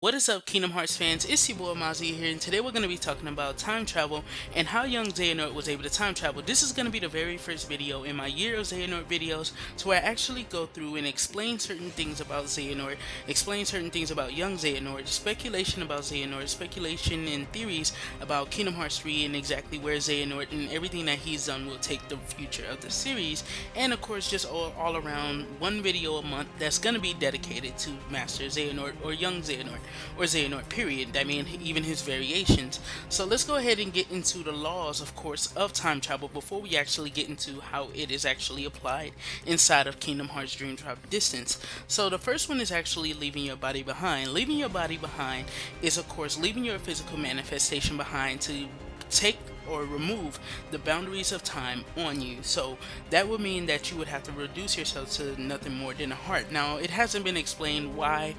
What is up, Kingdom Hearts fans? It's your boy Mozzie here, and today we're going to be talking about time travel and how young Xehanort was able to time travel. This is going to be the very first video in my year of Xehanort videos, to where I actually go through and explain certain things about Xehanort, explain certain things about young Xehanort, speculation about Xehanort, speculation and theories about Kingdom Hearts 3 and exactly where Xehanort and everything that he's done will take the future of the series, and of course just all around one video a month that's going to be dedicated to Master Xehanort or young Xehanort or Xehanort period. I mean, even his variations. So let's go ahead and get into the laws, of course, of time travel before we actually get into how it is actually applied inside of Kingdom Hearts Dream Drop Distance. So the first one is actually leaving your body behind. Leaving your body behind is, of course, leaving your physical manifestation behind to take or remove the boundaries of time on you. So that would mean that you would have to reduce yourself to nothing more than a heart. Now, it hasn't been explained why,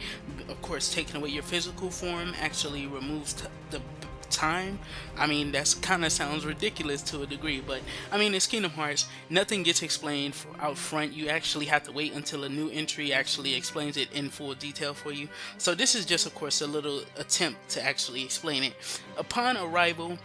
of course, taking away your physical form actually removes the time. I mean, that's kind of sounds ridiculous to a degree, but I mean, it's Kingdom Hearts. Nothing gets explained out front. You actually have to wait until a new entry actually explains it in full detail for you. So this is just, of course, a little attempt to actually explain it. Upon arrival,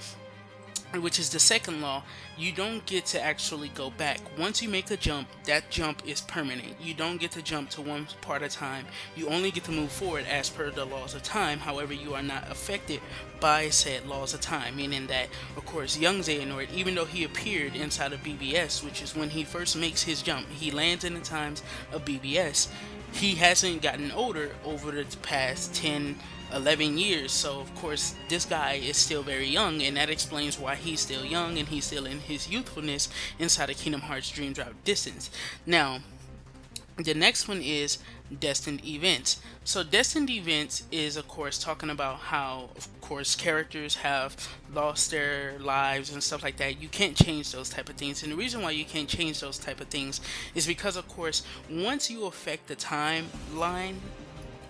which is the second law, you don't get to actually go back. Once you make a jump, that jump is permanent. You don't get to jump to one part of time. You only get to move forward as per the laws of time. However, you are not affected by said laws of time, meaning that, of course, young Xehanort, even though he appeared inside of BBS, which is when he first makes his jump, he lands in the times of BBS. He hasn't gotten older over the past 10, 11 years, so of course this guy is still very young, and that explains why he's still young and he's still in his youthfulness inside of Kingdom Hearts Dream Drop Distance. Now, the next one is Destined Events. So Destined Events is, of course, talking about how, of course, characters have lost their lives and stuff like that. You can't change those type of things, and the reason why you can't change those type of things is because, of course, once you affect the timeline,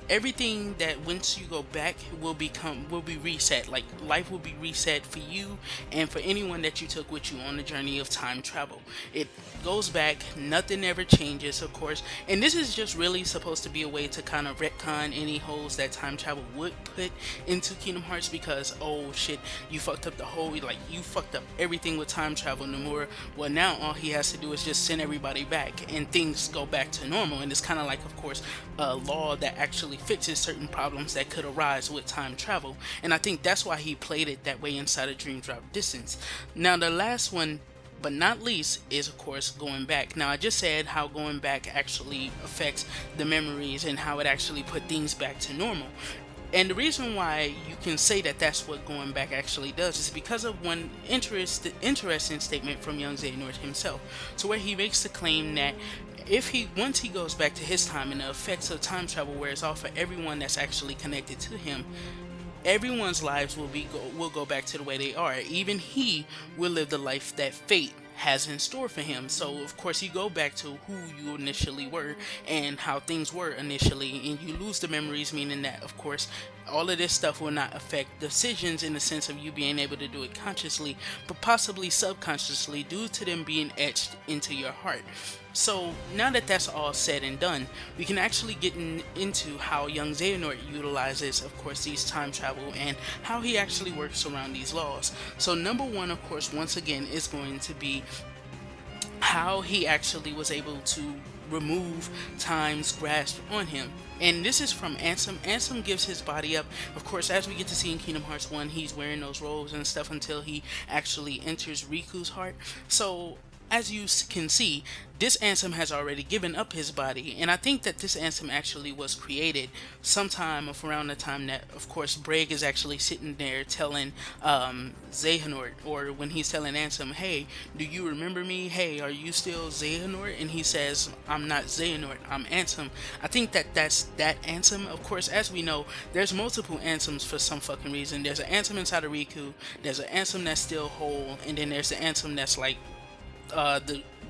everything that once you go back will be reset. Like, life will be reset for you and for anyone that you took with you on the journey of time travel. It goes back, nothing ever changes, of course, and this is just really supposed to be a way to kind of retcon any holes that time travel would put into Kingdom Hearts, because oh shit, you fucked up the whole, like, you fucked up everything with time travel, Nomura. Well, now all he has to do is just send everybody back and things go back to normal, and it's kind of like, of course, a law that actually fixes certain problems that could arise with time travel, and I think that's why he played it that way inside of Dream Drop Distance. Now, the last one but not least is, of course, going back. Now, I just said how going back actually affects the memories and how it actually put things back to normal. And the reason why you can say that that's what going back actually does is because of one interesting statement from young Xehanort himself, to where he makes the claim that if he once he goes back to his time and the effects of time travel wears off for everyone that's actually connected to him, everyone's lives will go back to the way they are. Even he will live the life that fate has in store for him. So of course you go back to who you initially were and how things were initially, and you lose the memories, meaning that, of course, all of this stuff will not affect decisions in the sense of you being able to do it consciously, but possibly subconsciously due to them being etched into your heart. So now that that's all said and done, we can actually get into how young Xehanort utilizes, of course, these time travel and how he actually works around these laws. So number one, of course, once again, is going to be how he actually was able to remove time's grasp on him. And this is from Ansem. Ansem gives his body up. Of course, as we get to see in Kingdom Hearts 1, he's wearing those robes and stuff until he actually enters Riku's heart. So as you can see, this Ansem has already given up his body, and I think that this Ansem actually was created sometime of around the time that, of course, Breg is actually sitting there telling Xehanort, or when he's telling Ansem, hey, do you remember me? Hey, are you still Xehanort? And he says, I'm not Xehanort, I'm Ansem. I think that that's that Ansem. Of course, as we know, there's multiple Ansems for some fucking reason. There's an Ansem inside of Riku, there's an Ansem that's still whole, and then there's the Ansem that's like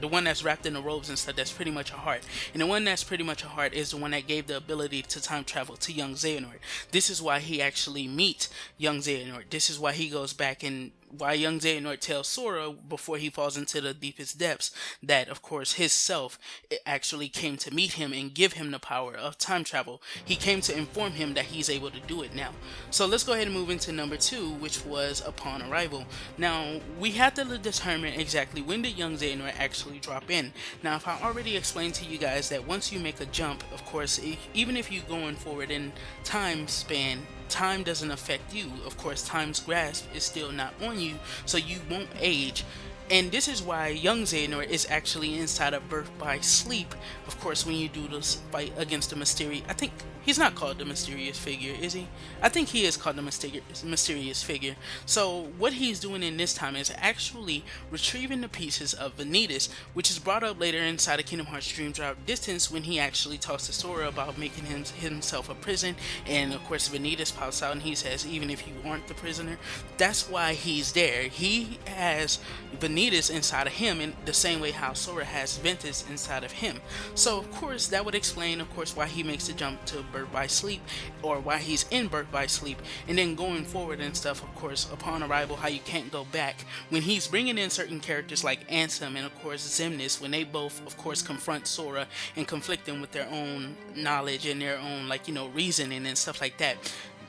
the one that's wrapped in the robes and stuff, that's pretty much a heart. And the one that's pretty much a heart is the one that gave the ability to time travel to young Xehanort. This is why he actually meets young Xehanort. This is why he goes back and why young Xehanort tells Sora before he falls into the deepest depths that, of course, his self actually came to meet him and give him the power of time travel. He came to inform him that he's able to do it now. So let's go ahead and move into number two, which was upon arrival. Now, we have to determine exactly when did young Xehanort actually drop in. Now, if I already explained to you guys that once you make a jump, of course, even if you're going forward in time span, time doesn't affect you. Of course, time's grasp is still not on you, so you won't age. And this is why young Xehanort is actually inside of birth by sleep. Of course, when you do this fight against the mysterious, I think he's not called the mysterious figure, is he? I think he is called the mysterious figure. So what he's doing in this time is actually retrieving the pieces of Vanitas, which is brought up later inside of Kingdom Hearts Dream Drop Distance when he actually talks to Sora about making himself a prison. And of course, Vanitas pops out and he says, even if you aren't the prisoner, that's why he's there. He has Vanitas inside of him in the same way how Sora has Ventus inside of him. So of course that would explain, of course, why he makes the jump to birth by sleep, or why he's in birth by sleep. And then going forward and stuff, of course, upon arrival, how you can't go back when he's bringing in certain characters like Ansem and of course Xemnas, when they both of course confront Sora and conflict them with their own knowledge and their own, like, reasoning and stuff like that.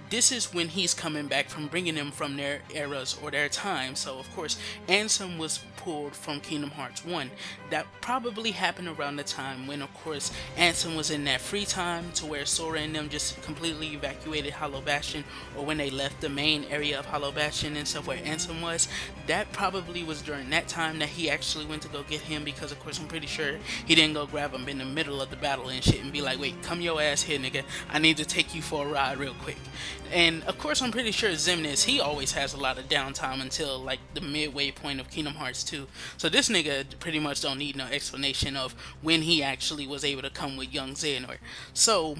This is when he's coming back from bringing them from their eras or their time. So of course, Ansem was pulled from Kingdom Hearts 1. That probably happened around the time when, of course, Ansem was in that free time to where Sora and them just completely evacuated Hollow Bastion, or when they left the main area of Hollow Bastion and stuff where Ansem was. That probably was during that time that he actually went to go get him, because of course I'm pretty sure he didn't go grab him in the middle of the battle and shit and be like, wait, come your ass here, nigga, I need to take you for a ride real quick. And of course I'm pretty sure Xemnas, he always has a lot of downtime until like the midway point of Kingdom Hearts 2. So this nigga pretty much don't need no explanation of when he actually was able to come with young Xehanort. So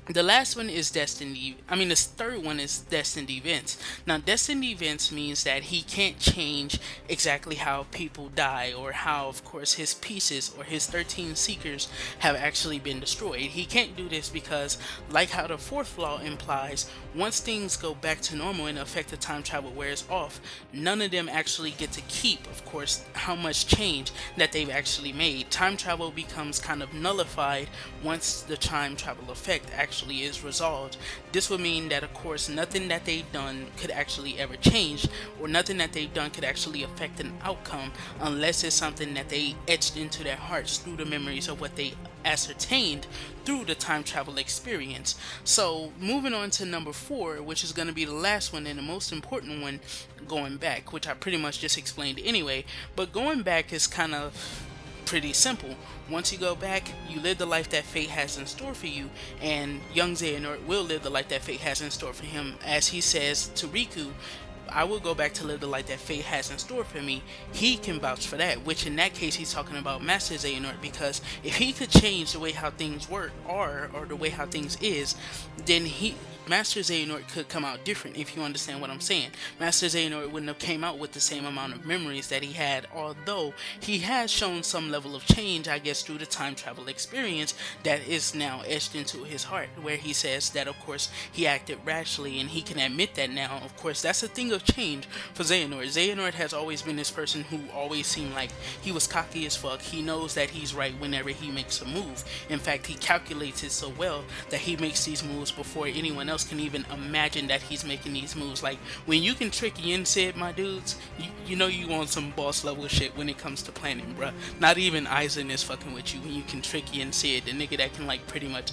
the last one is the third one is Destined Events. Now, Destined Events means that he can't change exactly how people die, or how, of course, his pieces or his 13 Seekers have actually been destroyed. He can't do this because, like how the fourth law implies, once things go back to normal and effective time travel wears off, none of them actually get to keep, of course, how much change that they've actually made. Time travel becomes kind of nullified once the time travel effect actually is resolved. This would mean that, of course, nothing that they've done could actually ever change, or nothing that they've done could actually affect an outcome, unless it's something that they etched into their hearts through the memories of what they ascertained through the time travel experience. So moving on to number 4, which is going to be the last one and the most important one, going back, which I pretty much just explained anyway. But going back is kind of pretty simple. Once you go back, you live the life that fate has in store for you, and young Xehanort will live the life that fate has in store for him. As he says to Riku, I will go back to live the life that fate has in store for me. He can vouch for that, which in that case he's talking about Master Xehanort, because if he could change the way how things work or the way how things is, then Master Xehanort could come out different, if you understand what I'm saying. Master Xehanort wouldn't have came out with the same amount of memories that he had, although he has shown some level of change, I guess, through the time travel experience that is now etched into his heart, where he says that, of course, he acted rashly, and he can admit that now. Of course, that's a thing of change for Xehanort. Xehanort has always been this person who always seemed like he was cocky as fuck. He knows that he's right whenever he makes a move. In fact, he calculates it so well that he makes these moves before anyone else can even imagine that he's making these moves. Like, when you can trick Yin Sid, my dudes, you know you want some boss level shit when it comes to planning, bruh. Not even Aizen is fucking with you when you can trick Yin Sid, the nigga that can like pretty much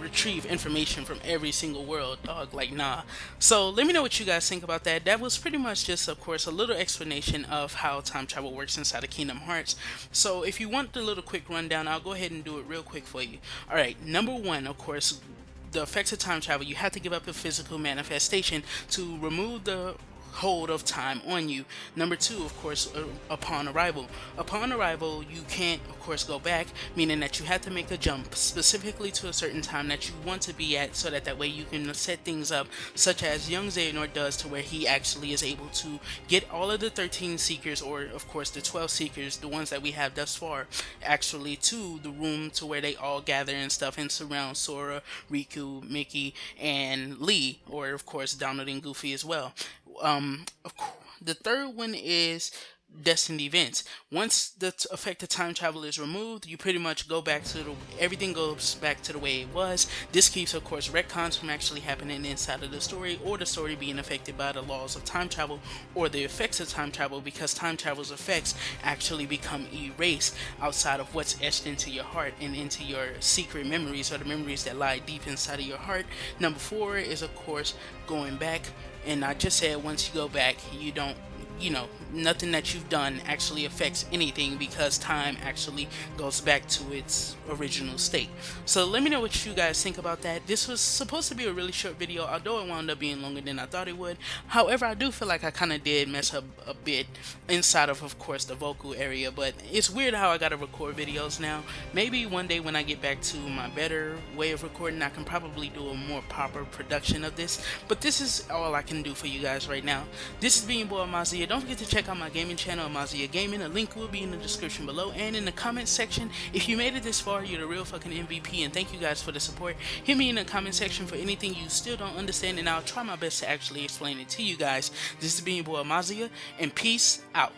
retrieve information from every single world, dog. Like, nah. So let me know what you guys think about that. That was pretty much just, of course, a little explanation of how time travel works inside of Kingdom Hearts. So if you want the little quick rundown, I'll go ahead and do it real quick for you. Alright, number 1, of course, the effects of time travel. You have to give up a physical manifestation to remove the hold of time on you. Number 2, of course, upon arrival. Upon arrival, you can't, of course, go back, meaning that you have to make a jump specifically to a certain time that you want to be at, so that way you can set things up, such as young Xehanort does, to where he actually is able to get all of the 13 Seekers, or of course the 12 Seekers, the ones that we have thus far, actually to the room to where they all gather and stuff and surround Sora, Riku, Mickey, and Lee, or of course Donald and Goofy as well. The third one is Destined Events. Once the effect of time travel is removed, you pretty much go back to everything goes back to the way it was. This keeps, of course, retcons from actually happening inside of the story, or the story being affected by the laws of time travel or the effects of time travel, because time travel's effects actually become erased outside of what's etched into your heart and into your secret memories, or the memories that lie deep inside of your heart. Number four is, of course, going back. And I just said, once you go back, you don't, nothing that you've done actually affects anything, because time actually goes back to its original state. So let me know what you guys think about that. This was supposed to be a really short video, although it wound up being longer than I thought it would. However, I do feel like I kind of did mess up a bit inside of course, the vocal area, but it's weird how I gotta record videos now. Maybe one day when I get back to my better way of recording, I can probably do a more proper production of this, but this is all I can do for you guys right now. This is being boy Mazia. Don't forget to check out my gaming channel, Mazia Gaming. A link will be in the description below and in the comment section. If you made it this far, you're the real fucking MVP, and thank you guys for the support. Hit me in the comment section for anything you still don't understand, and I'll try my best to actually explain it to you guys. This is being boy Mazia, and peace out.